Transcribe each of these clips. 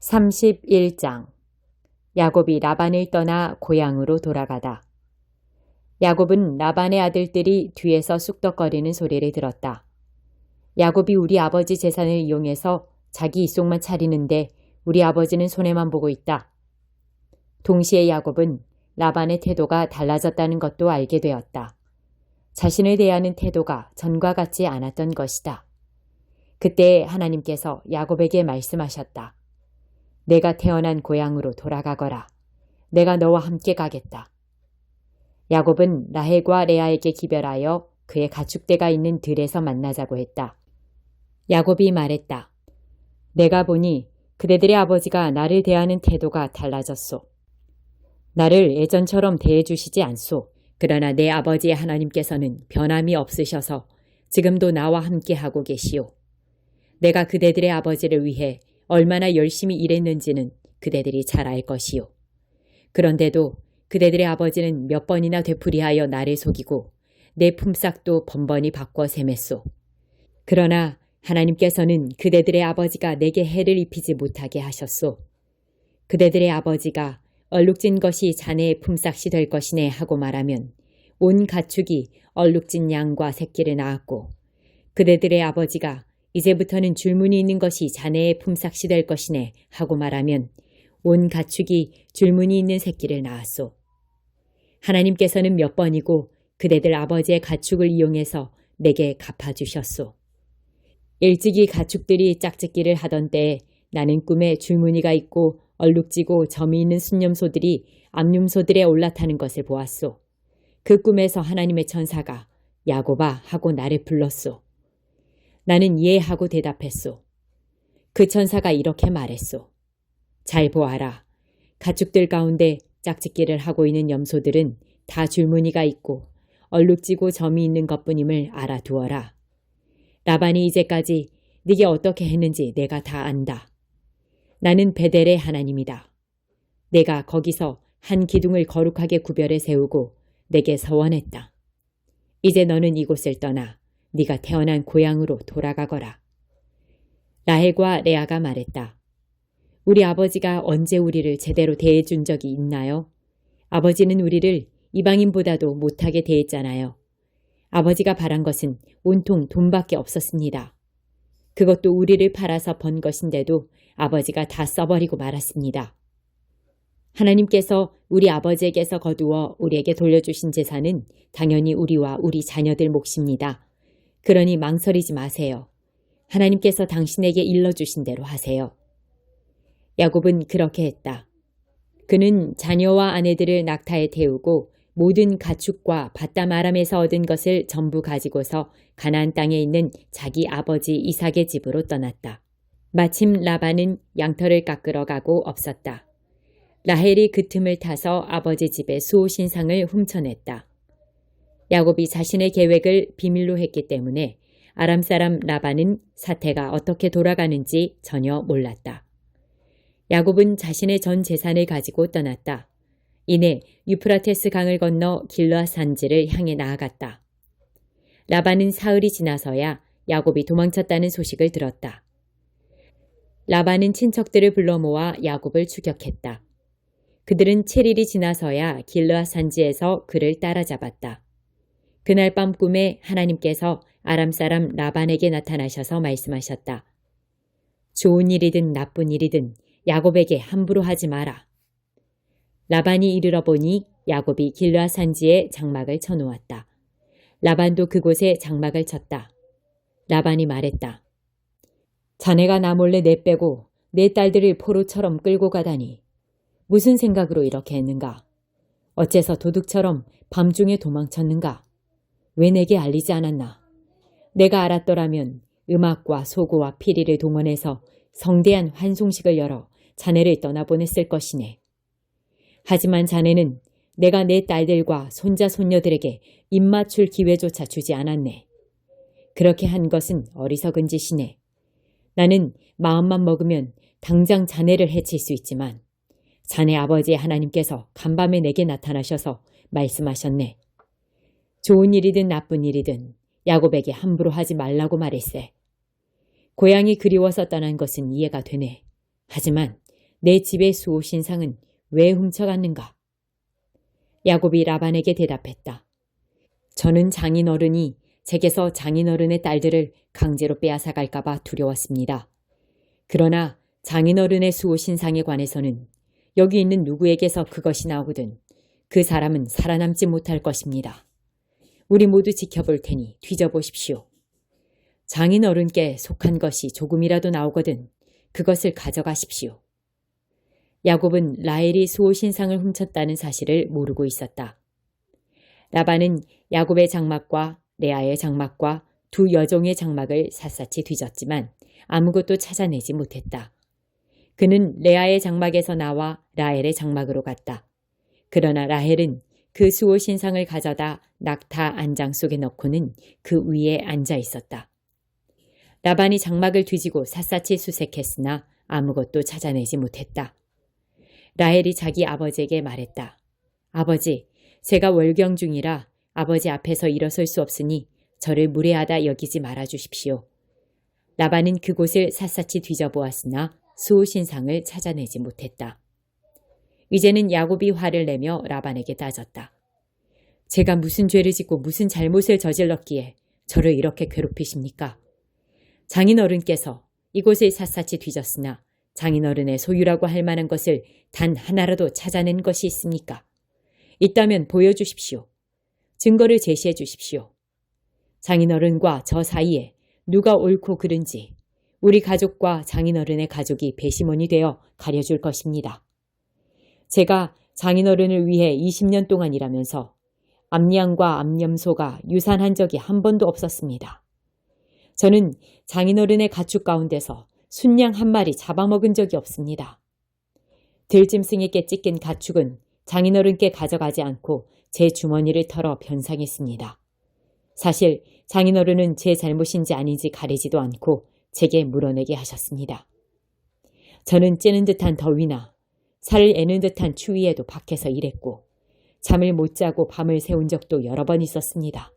31장 야곱이 라반을 떠나 고향으로 돌아가다. 야곱은 라반의 아들들이 뒤에서 쑥덕거리는 소리를 들었다. 야곱이 우리 아버지 재산을 이용해서 자기 입속만 차리는데 우리 아버지는 손해만 보고 있다. 동시에 야곱은 라반의 태도가 달라졌다는 것도 알게 되었다. 자신을 대하는 태도가 전과 같지 않았던 것이다. 그때 하나님께서 야곱에게 말씀하셨다. 내가 태어난 고향으로 돌아가거라. 내가 너와 함께 가겠다. 야곱은 라헬과 레아에게 기별하여 그의 가축대가 있는 들에서 만나자고 했다. 야곱이 말했다. 내가 보니 그대들의 아버지가 나를 대하는 태도가 달라졌소. 나를 예전처럼 대해주시지 않소. 그러나 내 아버지의 하나님께서는 변함이 없으셔서 지금도 나와 함께 하고 계시오. 내가 그대들의 아버지를 위해 얼마나 열심히 일했는지는 그대들이 잘 알 것이요. 그런데도 그대들의 아버지는 몇 번이나 되풀이하여 나를 속이고 내 품삯도 번번이 바꿔 세맸소. 그러나 하나님께서는 그대들의 아버지가 내게 해를 입히지 못하게 하셨소. 그대들의 아버지가 얼룩진 것이 자네의 품삯이 될 것이네 하고 말하면 온 가축이 얼룩진 양과 새끼를 낳았고 그대들의 아버지가 이제부터는 줄무늬 있는 것이 자네의 품삯이 될 것이네 하고 말하면 온 가축이 줄무늬 있는 새끼를 낳았소. 하나님께서는 몇 번이고 그대들 아버지의 가축을 이용해서 내게 갚아주셨소. 일찍이 가축들이 짝짓기를 하던 때에 나는 꿈에 줄무늬가 있고 얼룩지고 점이 있는 순념소들이 암염소들에 올라타는 것을 보았소. 그 꿈에서 하나님의 천사가 야곱아 하고 나를 불렀소. 나는 예 하고 대답했소. 그 천사가 이렇게 말했소. 잘 보아라. 가축들 가운데 짝짓기를 하고 있는 염소들은 다 줄무늬가 있고 얼룩지고 점이 있는 것뿐임을 알아두어라. 라반이 이제까지 네게 어떻게 했는지 내가 다 안다. 나는 베델의 하나님이다. 내가 거기서 한 기둥을 거룩하게 구별해 세우고 내게 서원했다. 이제 너는 이곳을 떠나 네가 태어난 고향으로 돌아가거라. 라헬과 레아가 말했다. 우리 아버지가 언제 우리를 제대로 대해준 적이 있나요? 아버지는 우리를 이방인보다도 못하게 대했잖아요. 아버지가 바란 것은 온통 돈밖에 없었습니다. 그것도 우리를 팔아서 번 것인데도 아버지가 다 써버리고 말았습니다. 하나님께서 우리 아버지에게서 거두어 우리에게 돌려주신 재산은 당연히 우리와 우리 자녀들 몫입니다. 그러니 망설이지 마세요. 하나님께서 당신에게 일러주신 대로 하세요. 야곱은 그렇게 했다. 그는 자녀와 아내들을 낙타에 태우고 모든 가축과 바담 아람에서 얻은 것을 전부 가지고서 가나안 땅에 있는 자기 아버지 이삭의 집으로 떠났다. 마침 라반은 양털을 깎으러 가고 없었다. 라헬이 그 틈을 타서 아버지 집의 수호신상을 훔쳐냈다. 야곱이 자신의 계획을 비밀로 했기 때문에 아람 사람 라반은 사태가 어떻게 돌아가는지 전혀 몰랐다. 야곱은 자신의 전 재산을 가지고 떠났다. 이내 유프라테스 강을 건너 길르앗 산지를 향해 나아갔다. 라반은 사흘이 지나서야 야곱이 도망쳤다는 소식을 들었다. 라반은 친척들을 불러 모아 야곱을 추격했다. 그들은 7일이 지나서야 길르앗 산지에서 그를 따라잡았다. 그날 밤 꿈에 하나님께서 아람 사람 라반에게 나타나셔서 말씀하셨다. 좋은 일이든 나쁜 일이든 야곱에게 함부로 하지 마라. 라반이 이르러 보니 야곱이 길르앗 산지에 장막을 쳐놓았다. 라반도 그곳에 장막을 쳤다. 라반이 말했다. 자네가 나 몰래 내빼고 내 딸들을 포로처럼 끌고 가다니 무슨 생각으로 이렇게 했는가? 어째서 도둑처럼 밤중에 도망쳤는가? 왜 내게 알리지 않았나? 내가 알았더라면 음악과 소고와 피리를 동원해서 성대한 환송식을 열어 자네를 떠나보냈을 것이네. 하지만 자네는 내가 내 딸들과 손자 손녀들에게 입맞출 기회조차 주지 않았네. 그렇게 한 것은 어리석은 짓이네. 나는 마음만 먹으면 당장 자네를 해칠 수 있지만 자네 아버지의 하나님께서 간밤에 내게 나타나셔서 말씀하셨네. 좋은 일이든 나쁜 일이든 야곱에게 함부로 하지 말라고 말했세. 고향이 그리워서 떠난 것은 이해가 되네. 하지만 내 집의 수호 신상은 왜 훔쳐갔는가? 야곱이 라반에게 대답했다. 저는 장인어른이 제게서 장인어른의 딸들을 강제로 빼앗아갈까봐 두려웠습니다. 그러나 장인어른의 수호 신상에 관해서는 여기 있는 누구에게서 그것이 나오거든 그 사람은 살아남지 못할 것입니다. 우리 모두 지켜볼 테니 뒤져보십시오. 장인어른께 속한 것이 조금이라도 나오거든 그것을 가져가십시오. 야곱은 라헬이 수호 신상을 훔쳤다는 사실을 모르고 있었다. 라반은 야곱의 장막과 레아의 장막과 두 여종의 장막을 샅샅이 뒤졌지만 아무것도 찾아내지 못했다. 그는 레아의 장막에서 나와 라헬의 장막으로 갔다. 그러나 라헬은 그 수호 신상을 가져다 낙타 안장 속에 넣고는 그 위에 앉아 있었다. 라반이 장막을 뒤지고 샅샅이 수색했으나 아무것도 찾아내지 못했다. 라헬이 자기 아버지에게 말했다. 아버지, 제가 월경 중이라 아버지 앞에서 일어설 수 없으니 저를 무례하다 여기지 말아 주십시오. 라반은 그곳을 샅샅이 뒤져보았으나 수호 신상을 찾아내지 못했다. 이제는 야곱이 화를 내며 라반에게 따졌다. 제가 무슨 죄를 짓고 무슨 잘못을 저질렀기에 저를 이렇게 괴롭히십니까? 장인어른께서 이곳을 샅샅이 뒤졌으나 장인어른의 소유라고 할 만한 것을 단 하나라도 찾아낸 것이 있습니까? 있다면 보여주십시오. 증거를 제시해 주십시오. 장인어른과 저 사이에 누가 옳고 그른지 우리 가족과 장인어른의 가족이 배심원이 되어 가려줄 것입니다. 제가 장인어른을 위해 20년 동안 일하면서 암양과 암염소가 유산한 적이 한 번도 없었습니다. 저는 장인어른의 가축 가운데서 순양 한 마리 잡아먹은 적이 없습니다. 들짐승에게 찢긴 가축은 장인어른께 가져가지 않고 제 주머니를 털어 변상했습니다. 사실 장인어른은 제 잘못인지 아닌지 가리지도 않고 제게 물어내게 하셨습니다. 저는 찌는 듯한 더위나 살을 애는 듯한 추위에도 밖에서 일했고 잠을 못 자고 밤을 새운 적도 여러 번 있었습니다.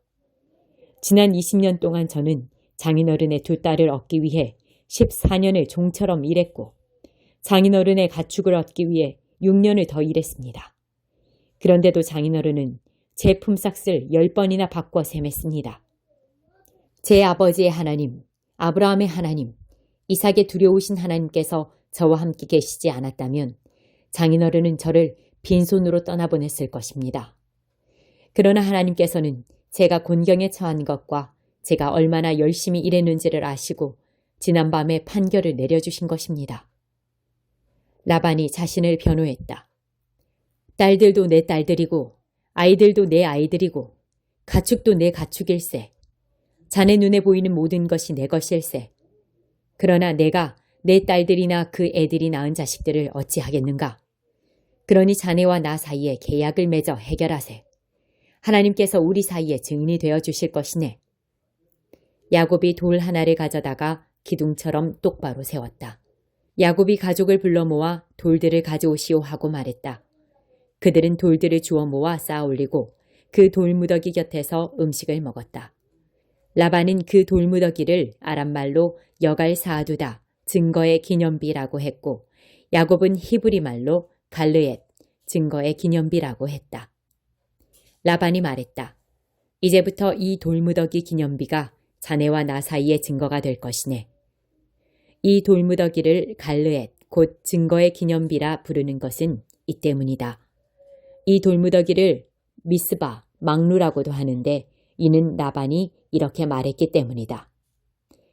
지난 20년 동안 저는 장인어른의 두 딸을 얻기 위해 14년을 종처럼 일했고 장인어른의 가축을 얻기 위해 6년을 더 일했습니다. 그런데도 장인어른은 제 품삯을 10번이나 바꿔 셈했습니다. 제 아버지의 하나님, 아브라함의 하나님, 이삭의 두려우신 하나님께서 저와 함께 계시지 않았다면 장인어른은 저를 빈손으로 떠나보냈을 것입니다. 그러나 하나님께서는 제가 곤경에 처한 것과 제가 얼마나 열심히 일했는지를 아시고 지난밤에 판결을 내려주신 것입니다. 라반이 자신을 변호했다. 딸들도 내 딸들이고 아이들도 내 아이들이고 가축도 내 가축일세. 자네 눈에 보이는 모든 것이 내 것일세. 그러나 내가 내 딸들이나 그 애들이 낳은 자식들을 어찌하겠는가? 그러니 자네와 나 사이에 계약을 맺어 해결하세. 하나님께서 우리 사이에 증인이 되어 주실 것이네. 야곱이 돌 하나를 가져다가 기둥처럼 똑바로 세웠다. 야곱이 가족을 불러 모아 돌들을 가져오시오 하고 말했다. 그들은 돌들을 주워 모아 쌓아 올리고 그 돌무더기 곁에서 음식을 먹었다. 라반은 그 돌무더기를 아람말로 여갈 사두다, 증거의 기념비라고 했고 야곱은 히브리 말로 갈르엣, 증거의 기념비라고 했다. 라반이 말했다. 이제부터 이 돌무더기 기념비가 자네와 나 사이의 증거가 될 것이네. 이 돌무더기를 갈르엣, 곧 증거의 기념비라 부르는 것은 이 때문이다. 이 돌무더기를 미스바, 막루라고도 하는데 이는 라반이 이렇게 말했기 때문이다.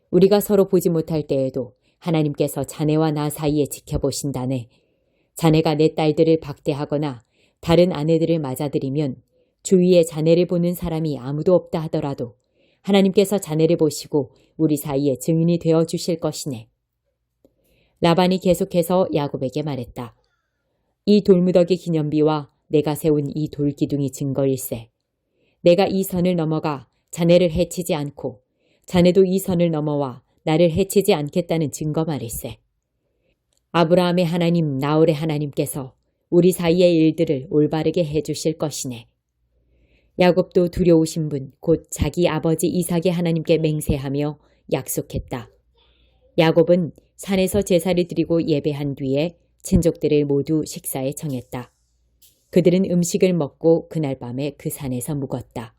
우리가 서로 보지 못할 때에도 하나님께서 자네와 나 사이에 지켜보신다네. 자네가 내 딸들을 박대하거나 다른 아내들을 맞아들이면 주위에 자네를 보는 사람이 아무도 없다 하더라도 하나님께서 자네를 보시고 우리 사이에 증인이 되어 주실 것이네. 라반이 계속해서 야곱에게 말했다. 이 돌무더기 기념비와 내가 세운 이 돌기둥이 증거일세. 내가 이 선을 넘어가 자네를 해치지 않고 자네도 이 선을 넘어와 나를 해치지 않겠다는 증거 말일세. 아브라함의 하나님 나홀의 하나님께서 우리 사이의 일들을 올바르게 해주실 것이네. 야곱도 두려우신 분 곧 자기 아버지 이삭의 하나님께 맹세하며 약속했다. 야곱은 산에서 제사를 드리고 예배한 뒤에 친족들을 모두 식사에 청했다. 그들은 음식을 먹고 그날 밤에 그 산에서 묵었다.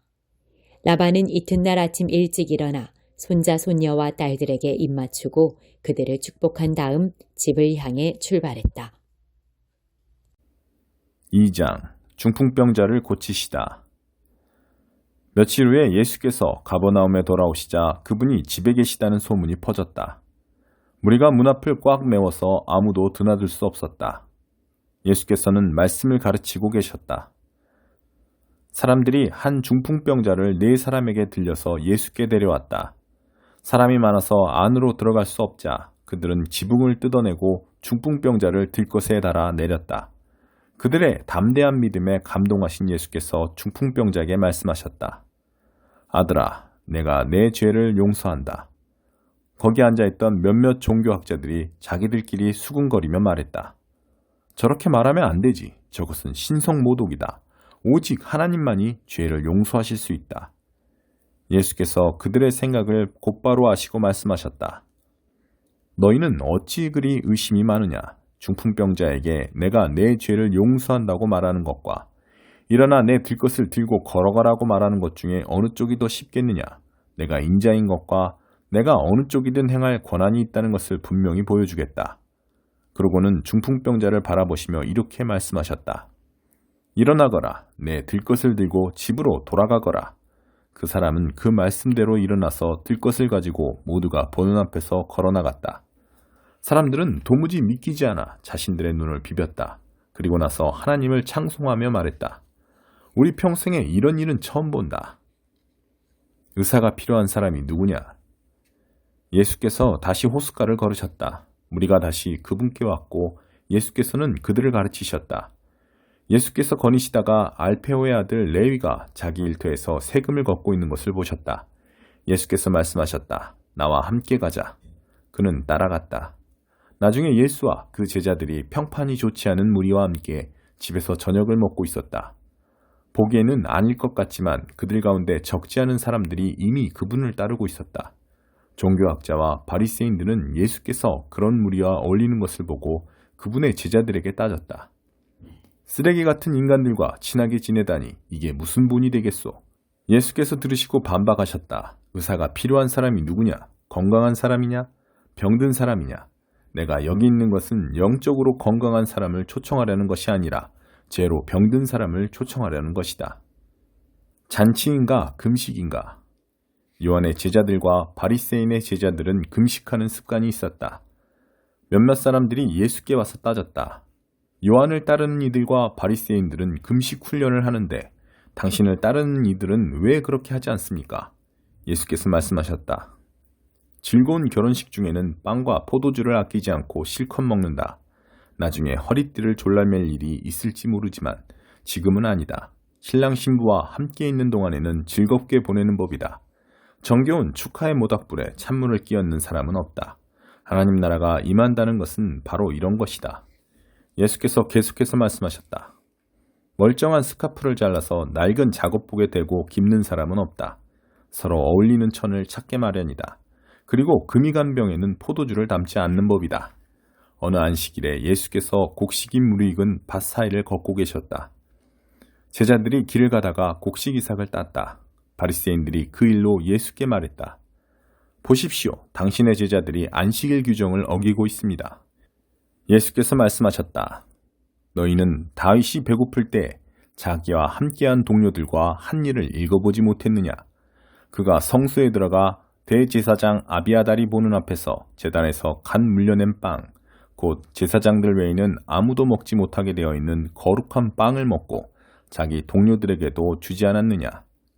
라반은 이튿날 아침 일찍 일어나 손자 손녀와 딸들에게 입맞추고 그들을 축복한 다음 집을 향해 출발했다. 2장 중풍병자를 고치시다. 며칠 후에 예수께서 가버나움에 돌아오시자 그분이 집에 계시다는 소문이 퍼졌다. 무리가 문 앞을 꽉 메워서 아무도 드나들 수 없었다. 예수께서는 말씀을 가르치고 계셨다. 사람들이 한 중풍병자를 4사람에게 들려서 예수께 데려왔다. 사람이 많아서 안으로 들어갈 수 없자 그들은 지붕을 뜯어내고 중풍병자를 들것에 달아 내렸다. 그들의 담대한 믿음에 감동하신 예수께서 중풍병자에게 말씀하셨다. 아들아, 내가 내 죄를 용서한다. 거기 앉아있던 몇몇 종교학자들이 자기들끼리 수군거리며 말했다. 저렇게 말하면 안 되지. 저것은 신성모독이다. 오직 하나님만이 죄를 용서하실 수 있다. 예수께서 그들의 생각을 곧바로 아시고 말씀하셨다. 너희는 어찌 그리 의심이 많으냐? 중풍병자에게 내가 내 죄를 용서한다고 말하는 것과 일어나 내 들것을 들고 걸어가라고 말하는 것 중에 어느 쪽이 더 쉽겠느냐? 내가 인자인 것과 내가 어느 쪽이든 행할 권한이 있다는 것을 분명히 보여주겠다. 그러고는 중풍병자를 바라보시며 이렇게 말씀하셨다. 일어나거라. 내 들것을 들고 집으로 돌아가거라. 그 사람은 그 말씀대로 일어나서 들것을 가지고 모두가 보는 앞에서 걸어나갔다. 사람들은 도무지 믿기지 않아 자신들의 눈을 비볐다. 그리고 나서 하나님을 찬송하며 말했다. 우리 평생에 이런 일은 처음 본다. 의사가 필요한 사람이 누구냐? 예수께서 다시 호숫가를 걸으셨다. 무리가 다시 그분께 왔고 예수께서는 그들을 가르치셨다. 예수께서 거니시다가 알페오의 아들 레위가 자기 일터에서 세금을 걷고 있는 것을 보셨다. 예수께서 말씀하셨다. 나와 함께 가자. 그는 따라갔다. 나중에 예수와 그 제자들이 평판이 좋지 않은 무리와 함께 집에서 저녁을 먹고 있었다. 보기에는 아닐 것 같지만 그들 가운데 적지 않은 사람들이 이미 그분을 따르고 있었다. 종교학자와 바리새인들은 예수께서 그런 무리와 어울리는 것을 보고 그분의 제자들에게 따졌다. 쓰레기 같은 인간들과 친하게 지내다니 이게 무슨 본이 되겠소? 예수께서 들으시고 반박하셨다. 의사가 필요한 사람이 누구냐? 건강한 사람이냐? 병든 사람이냐? 내가 여기 있는 것은 영적으로 건강한 사람을 초청하려는 것이 아니라 죄로 병든 사람을 초청하려는 것이다. 잔치인가 금식인가? 요한의 제자들과 바리새인의 제자들은 금식하는 습관이 있었다. 몇몇 사람들이 예수께 와서 따졌다. 요한을 따르는 이들과 바리새인들은 금식 훈련을 하는데 당신을 따르는 이들은 왜 그렇게 하지 않습니까? 예수께서 말씀하셨다. 즐거운 결혼식 중에는 빵과 포도주를 아끼지 않고 실컷 먹는다. 나중에 허리띠를 졸라맬 일이 있을지 모르지만 지금은 아니다. 신랑 신부와 함께 있는 동안에는 즐겁게 보내는 법이다. 정겨운 축하의 모닥불에 찬물을 끼얹는 사람은 없다. 하나님 나라가 임한다는 것은 바로 이런 것이다. 예수께서 계속해서 말씀하셨다. 멀쩡한 스카프를 잘라서 낡은 작업복에 대고 깁는 사람은 없다. 서로 어울리는 천을 찾게 마련이다. 그리고 금이 간 병에는 포도주를 담지 않는 법이다. 어느 안식일에 예수께서 곡식인 무르익은 밭 사이를 걷고 계셨다. 제자들이 길을 가다가 곡식 이삭을 땄다. 바리새인들이 그 일로 예수께 말했다. 보십시오. 당신의 제자들이 안식일 규정을 어기고 있습니다. 예수께서 말씀하셨다. 너희는 다윗이 배고플 때 자기와 함께한 동료들과 한 일을 읽어보지 못했느냐? 그가 성소에 들어가 대제사장 아비아달이 보는 앞에서 제단에서 간 물려낸 빵, 곧 제사장들 외에는 아무도 먹지 못하게 되어 있는 거룩한 빵을 먹고 자기 동료들에게도 주지 않았느냐?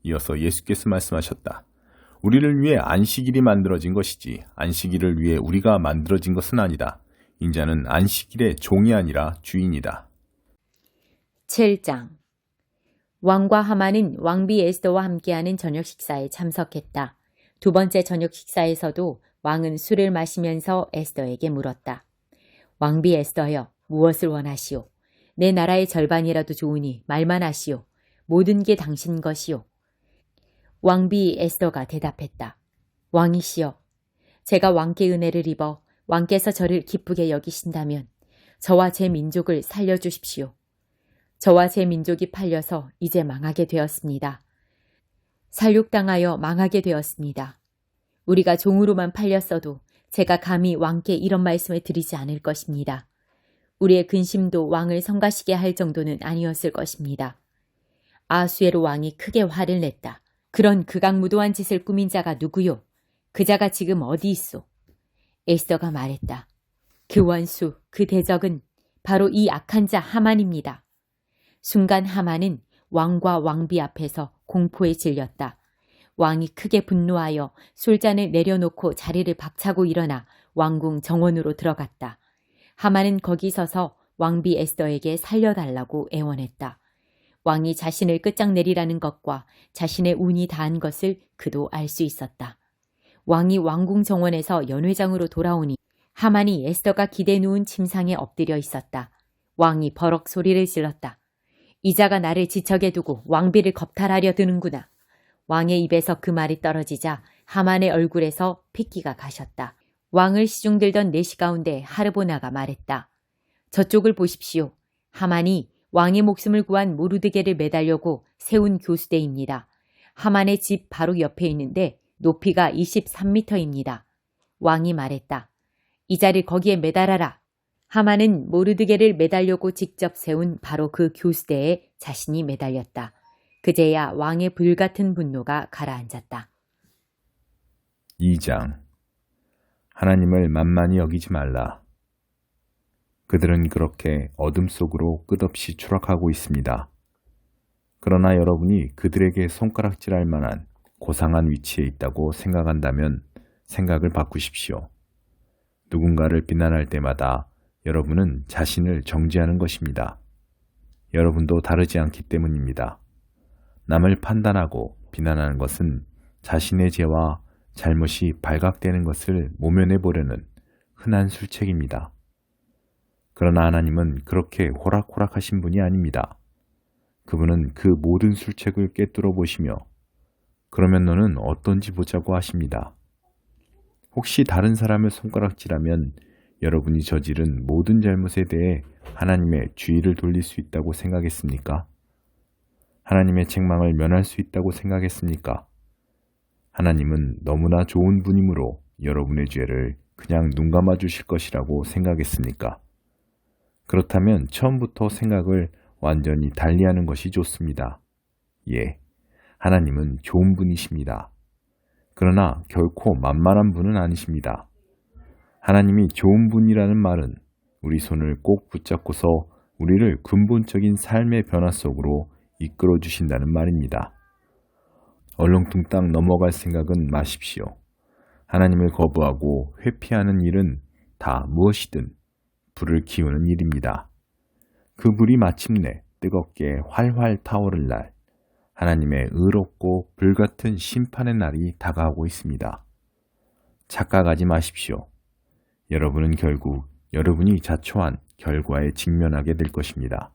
이어서 예수께서 말씀하셨다. 우리를 위해 안식일이 만들어진 것이지 안식일을 위해 우리가 만들어진 것은 아니다. 인자는 안식일의 종이 아니라 주인이다. 7장 왕과 하만은 왕비 에스더와 함께하는 저녁 식사에 참석했다. 두 번째 저녁 식사에서도 왕은 술을 마시면서 에스더에게 물었다. 왕비 에스더여, 무엇을 원하시오? 내 나라의 절반이라도 좋으니 말만 하시오. 모든 게 당신 것이오. 왕비 에스더가 대답했다. 왕이시여, 제가 왕께 은혜를 입어 왕께서 저를 기쁘게 여기신다면 저와 제 민족을 살려주십시오. 저와 제 민족이 팔려서 이제 망하게 되었습니다. 살육당하여 망하게 되었습니다. 우리가 종으로만 팔렸어도 제가 감히 왕께 이런 말씀을 드리지 않을 것입니다. 우리의 근심도 왕을 성가시게 할 정도는 아니었을 것입니다. 아수에로 왕이 크게 화를 냈다. 그런 극악무도한 짓을 꾸민 자가 누구요? 그 자가 지금 어디 있소? 에스더가 말했다. 그 원수, 그 대적은 바로 이 악한 자 하만입니다. 순간 하만은 왕과 왕비 앞에서 공포에 질렸다. 왕이 크게 분노하여 술잔을 내려놓고 자리를 박차고 일어나 왕궁 정원으로 들어갔다. 하만은 거기 서서 왕비 에스더에게 살려달라고 애원했다. 왕이 자신을 끝장내리라는 것과 자신의 운이 다한 것을 그도 알 수 있었다. 왕이 왕궁 정원에서 연회장으로 돌아오니 하만이 에스더가 기대 누운 침상에 엎드려 있었다. 왕이 버럭 소리를 질렀다. 이자가 나를 지척에 두고 왕비를 겁탈하려 드는구나. 왕의 입에서 그 말이 떨어지자 하만의 얼굴에서 핏기가 가셨다. 왕을 시중들던 내시 가운데 하르보나가 말했다. 저쪽을 보십시오. 하만이 왕의 목숨을 구한 모르드게를 매달려고 세운 교수대입니다. 하만의 집 바로 옆에 있는데 높이가 23m입니다. 왕이 말했다. 이 자를 거기에 매달아라. 하만은 모르드게를 매달려고 직접 세운 바로 그 교수대에 자신이 매달렸다. 그제야 왕의 불같은 분노가 가라앉았다. 2장. 하나님을 만만히 여기지 말라. 그들은 그렇게 어둠 속으로 끝없이 추락하고 있습니다. 그러나 여러분이 그들에게 손가락질할 만한 고상한 위치에 있다고 생각한다면 생각을 바꾸십시오. 누군가를 비난할 때마다 여러분은 자신을 정죄하는 것입니다. 여러분도 다르지 않기 때문입니다. 남을 판단하고 비난하는 것은 자신의 죄와 잘못이 발각되는 것을 모면해 보려는 흔한 술책입니다. 그러나 하나님은 그렇게 호락호락하신 분이 아닙니다. 그분은 그 모든 술책을 꿰뚫어 보시며 그러면 너는 어떤지 보자고 하십니다. 혹시 다른 사람을 손가락질하면 여러분이 저지른 모든 잘못에 대해 하나님의 주의를 돌릴 수 있다고 생각했습니까? 하나님의 책망을 면할 수 있다고 생각했습니까? 하나님은 너무나 좋은 분이므로 여러분의 죄를 그냥 눈감아 주실 것이라고 생각했습니까? 그렇다면 처음부터 생각을 완전히 달리하는 것이 좋습니다. 예, 하나님은 좋은 분이십니다. 그러나 결코 만만한 분은 아니십니다. 하나님이 좋은 분이라는 말은 우리 손을 꼭 붙잡고서 우리를 근본적인 삶의 변화 속으로 이끌어 주신다는 말입니다. 얼렁뚱땅 넘어갈 생각은 마십시오. 하나님을 거부하고 회피하는 일은 다 무엇이든 불을 키우는 일입니다. 그 불이 마침내 뜨겁게 활활 타오를 날 하나님의 의롭고 불같은 심판의 날이 다가오고 있습니다. 착각하지 마십시오. 여러분은 결국 여러분이 자초한 결과에 직면하게 될 것입니다.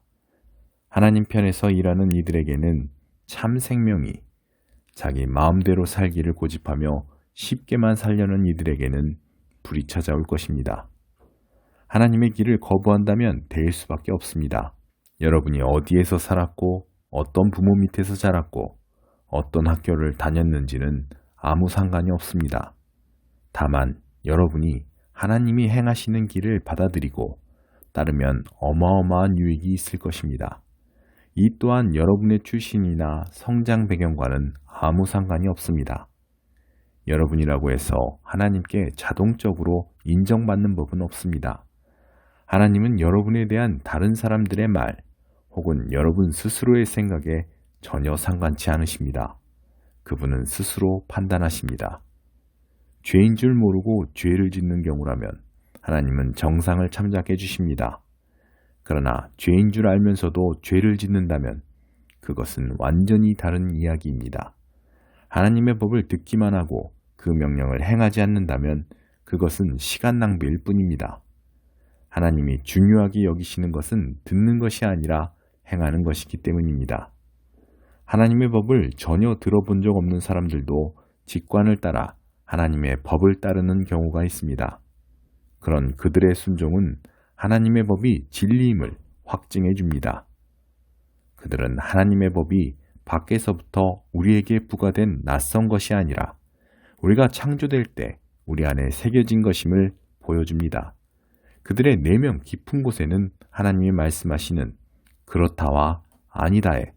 하나님 편에서 일하는 이들에게는 참 생명이, 자기 마음대로 살기를 고집하며 쉽게만 살려는 이들에게는 불이 찾아올 것입니다. 하나님의 길을 거부한다면 될 수밖에 없습니다. 여러분이 어디에서 살았고 어떤 부모 밑에서 자랐고 어떤 학교를 다녔는지는 아무 상관이 없습니다. 다만 여러분이 하나님이 행하시는 길을 받아들이고 따르면 어마어마한 유익이 있을 것입니다. 이 또한 여러분의 출신이나 성장 배경과는 아무 상관이 없습니다. 여러분이라고 해서 하나님께 자동적으로 인정받는 법은 없습니다. 하나님은 여러분에 대한 다른 사람들의 말 혹은 여러분 스스로의 생각에 전혀 상관치 않으십니다. 그분은 스스로 판단하십니다. 죄인 줄 모르고 죄를 짓는 경우라면 하나님은 정상을 참작해 주십니다. 그러나 죄인 줄 알면서도 죄를 짓는다면 그것은 완전히 다른 이야기입니다. 하나님의 법을 듣기만 하고 그 명령을 행하지 않는다면 그것은 시간 낭비일 뿐입니다. 하나님이 중요하게 여기시는 것은 듣는 것이 아니라 행하는 것이기 때문입니다. 하나님의 법을 전혀 들어본 적 없는 사람들도 직관을 따라 하나님의 법을 따르는 경우가 있습니다. 그런 그들의 순종은 하나님의 법이 진리임을 확증해 줍니다. 그들은 하나님의 법이 밖에서부터 우리에게 부과된 낯선 것이 아니라 우리가 창조될 때 우리 안에 새겨진 것임을 보여줍니다. 그들의 내면 깊은 곳에는 하나님이 말씀하시는 그렇다와 아니다에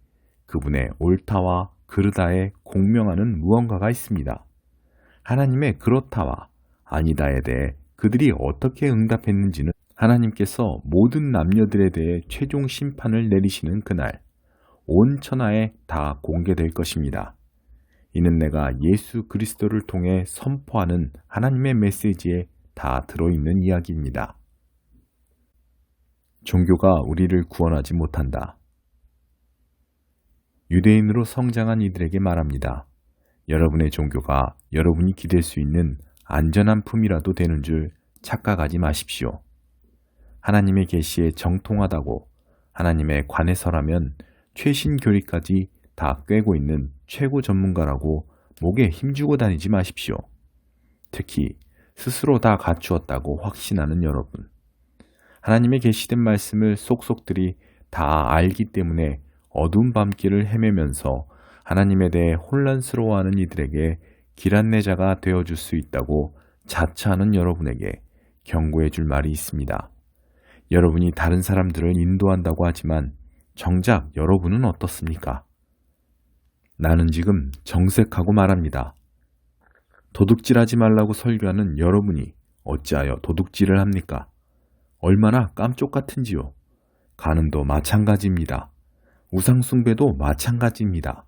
그분의 옳다와 그르다에 공명하는 무언가가 있습니다. 하나님의 그렇다와 아니다에 대해 그들이 어떻게 응답했는지는 하나님께서 모든 남녀들에 대해 최종 심판을 내리시는 그날 온 천하에 다 공개될 것입니다. 이는 내가 예수 그리스도를 통해 선포하는 하나님의 메시지에 다 들어있는 이야기입니다. 종교가 우리를 구원하지 못한다. 유대인으로 성장한 이들에게 말합니다. 여러분의 종교가 여러분이 기댈 수 있는 안전한 품이라도 되는 줄 착각하지 마십시오. 하나님의 계시에 정통하다고 하나님의 관에 서라면 최신 교리까지 다 꿰고 있는 최고 전문가라고 목에 힘주고 다니지 마십시오. 특히 스스로 다 갖추었다고 확신하는 여러분. 하나님의 계시된 말씀을 속속들이 다 알기 때문에 어두운 밤길을 헤매면서 하나님에 대해 혼란스러워하는 이들에게 길 안내자가 되어줄 수 있다고 자처하는 여러분에게 경고해 줄 말이 있습니다. 여러분이 다른 사람들을 인도한다고 하지만 정작 여러분은 어떻습니까? 나는 지금 정색하고 말합니다. 도둑질하지 말라고 설교하는 여러분이 어찌하여 도둑질을 합니까? 얼마나 깜쪽 같은지요. 간음도 마찬가지입니다. 우상숭배도 마찬가지입니다.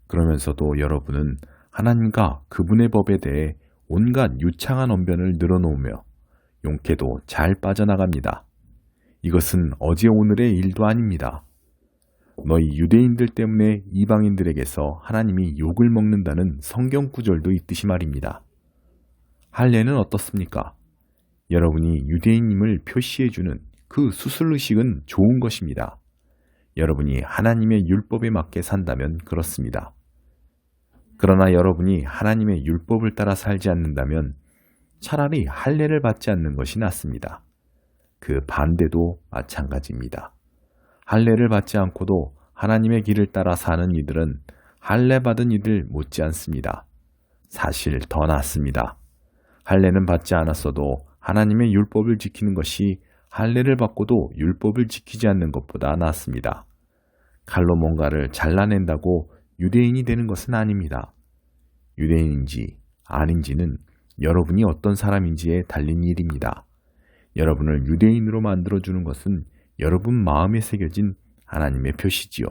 그러면서도 여러분은 하나님과 그분의 법에 대해 온갖 유창한 언변을 늘어놓으며 용케도 잘 빠져나갑니다. 이것은 어제 오늘의 일도 아닙니다. 너희 유대인들 때문에 이방인들에게서 하나님이 욕을 먹는다는 성경 구절도 있듯이 말입니다. 할례는 어떻습니까? 여러분이 유대인임을 표시해주는 그 수술의식은 좋은 것입니다. 여러분이 하나님의 율법에 맞게 산다면 그렇습니다. 그러나 여러분이 하나님의 율법을 따라 살지 않는다면 차라리 할례를 받지 않는 것이 낫습니다. 그 반대도 마찬가지입니다. 할례를 받지 않고도 하나님의 길을 따라 사는 이들은 할례 받은 이들 못지 않습니다. 사실 더 낫습니다. 할례는 받지 않았어도 하나님의 율법을 지키는 것이 할례를 받고도 율법을 지키지 않는 것보다 낫습니다. 칼로 뭔가를 잘라낸다고 유대인이 되는 것은 아닙니다. 유대인인지 아닌지는 여러분이 어떤 사람인지에 달린 일입니다. 여러분을 유대인으로 만들어주는 것은 여러분 마음에 새겨진 하나님의 표시지요.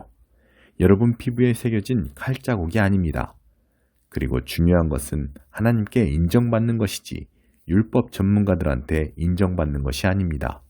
여러분 피부에 새겨진 칼자국이 아닙니다. 그리고 중요한 것은 하나님께 인정받는 것이지 율법 전문가들한테 인정받는 것이 아닙니다.